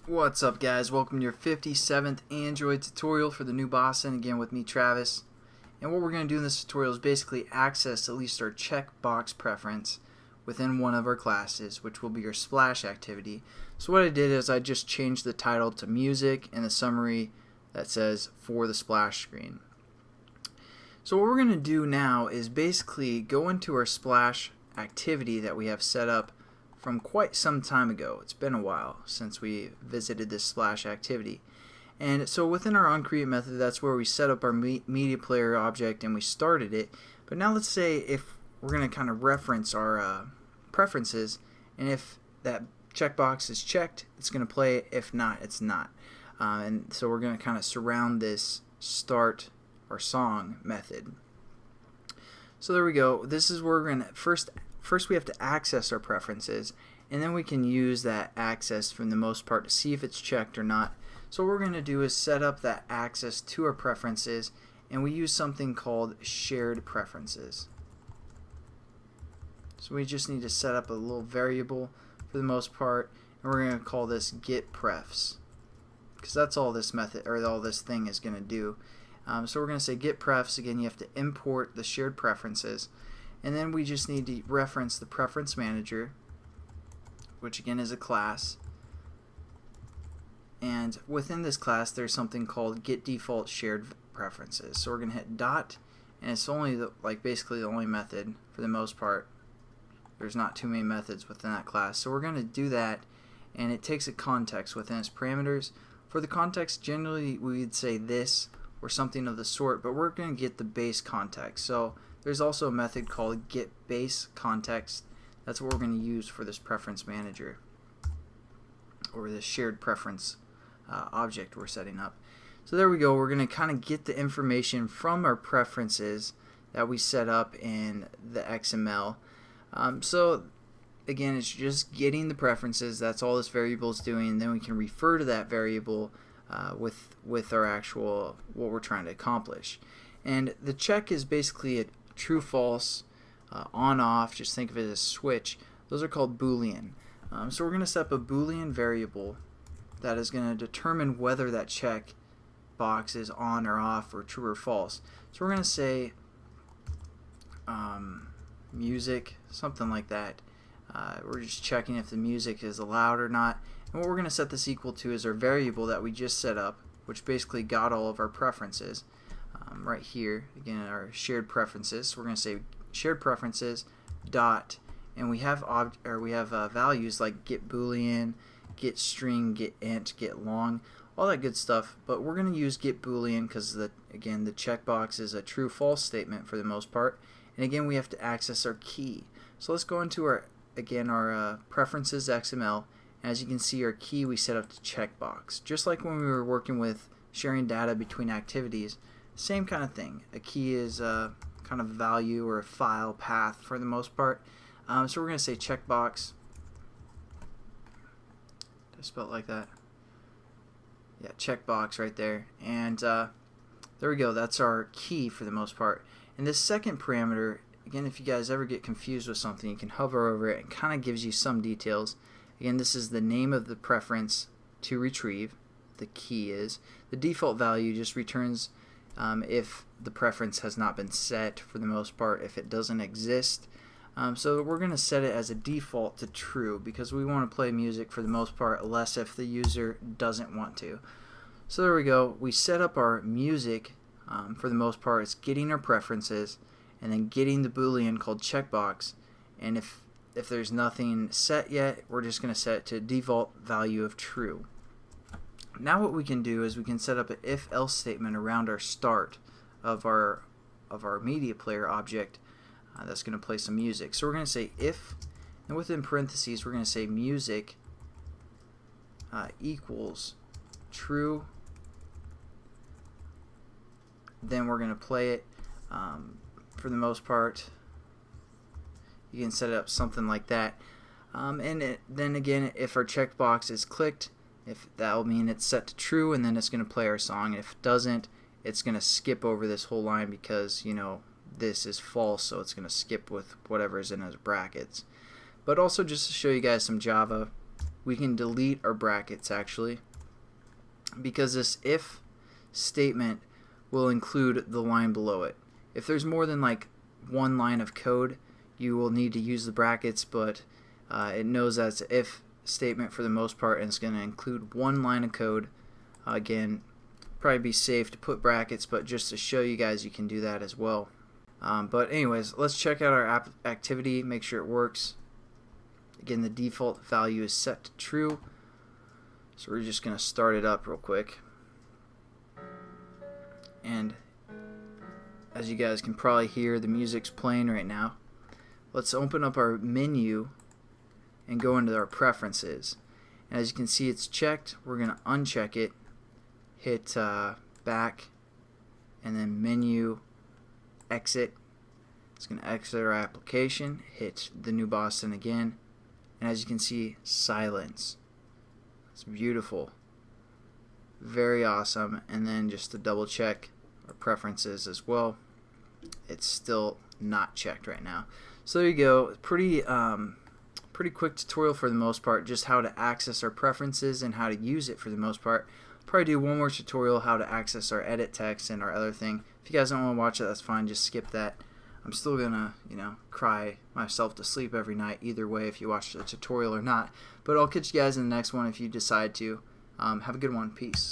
What's up, guys? Welcome to your 57th Android tutorial for the new Boston, again with me, Travis. And what we're going to do in this tutorial is basically access at least our checkbox preference within one of our classes, which will be your splash activity. So what I did is I just changed the title to music and the summary that says for the splash screen. So what we're going to do now is basically go into our splash activity that we have set up from quite some time ago. It's been a while since we visited this splash activity. And so within our onCreate method, that's where we set up our media player object and we started it. But now let's say if we're going to kind of reference our preferences, and if that checkbox is checked, it's going to play it. If not, it's not. And so we're going to kind of surround this start our song method. So there we go. This is where we're going to first we have to access our preferences, and then we can use that access for the most part to see if it's checked or not. So what we're going to do is set up that access to our preferences, and we use something called shared preferences. So we just need to set up a little variable for the most part, and we're going to call this getPrefs, because that's all this method or all this thing is going to do. So we're going to say getPrefs. Again, you have to import the shared preferences. And then we just need to reference the preference manager, which again is a class. And within this class there's something called getDefaultShared preferences. So we're going to hit dot, and it's only basically the only method for the most part. There's not too many methods within that class. So we're going to do that, and it takes a context within its parameters. For the context, generally we would say this or something of the sort, but we're going to get the base context. So there's also a method called getBaseContext. That's what we're going to use for this preference manager, or this shared preference object we're setting up. So there we go. We're going to kind of get the information from our preferences that we set up in the XML. So again, it's just getting the preferences. That's all this variable is doing, and then we can refer to that variable with our actual what we're trying to accomplish. And the check is basically a true, false, on, off. Just think of it as a switch. Those are called Boolean. So we're going to set up a Boolean variable that is going to determine whether that check box is on or off, or true or false. So we're going to say music, something like that. We're just checking if the music is allowed or not. And what we're going to set this equal to is our variable that we just set up, which basically got all of our preferences. Right here, again, our shared preferences. So we're going to say shared preferences dot, and we have values like get Boolean, get string, get int, get long, all that good stuff. But we're going to use get Boolean because again the checkbox is a true false statement for the most part. And again, we have to access our key. So let's go into our preferences XML. As you can see, our key we set up to checkbox, just like when we were working with sharing data between activities. Same kind of thing. A key is a kind of value or a file path for the most part. So we're going to say checkbox. Did I spell it like that? Yeah, checkbox right there. And there we go. That's our key for the most part. And this second parameter, again, if you guys ever get confused with something, you can hover over it and kind of gives you some details. Again, this is the name of the preference to retrieve. The key is. The default value just returns if the preference has not been set for the most part, if it doesn't exist. So we're going to set it as a default to true because we want to play music for the most part, unless if the user doesn't want to. So there we go. We set up our music. For the most part, it's getting our preferences and then getting the Boolean called checkbox. And if there's nothing set yet, we're just going to set it to default value of true. Now what we can do is we can set up an if-else statement around our start of our media player object that's going to play some music. So we're going to say if, and within parentheses we're going to say music equals true. Then we're going to play it. For the most part, you can set it up something like that. Then again, if our checkbox is clicked, if that will mean it's set to true, and then it's going to play our song. If it doesn't, it's going to skip over this whole line because, you know, this is false, so it's going to skip with whatever is in those brackets. But also, just to show you guys some Java, we can delete our brackets actually, because this if statement will include the line below it. If there's more than like one line of code, you will need to use the brackets, but it knows that's an if statement for the most part, and it's going to include one line of code. Again, probably be safe to put brackets, but just to show you guys, you can do that as well. But anyways, let's check out our activity, make sure it works. Again, the default value is set to true, so we're just going to start it up real quick. And as you guys can probably hear, the music's playing right now. Let's open up our menu and go into our preferences. And as you can see, it's checked. We're going to uncheck it, hit back, and then menu, exit. It's going to exit our application, hit the New Boston again, and as you can see, silence. It's beautiful. Very awesome. And then just to double check our preferences as well, it's still not checked right now. So there you go. Pretty quick tutorial for the most part, just how to access our preferences and how to use it for the most part. Probably do one more tutorial how to access our edit text and our other thing. If you guys don't want to watch it, that's fine, just skip that. I'm still gonna, cry myself to sleep every night either way if you watch the tutorial or not. But I'll catch you guys in the next one if you decide to. Have a good one. Peace.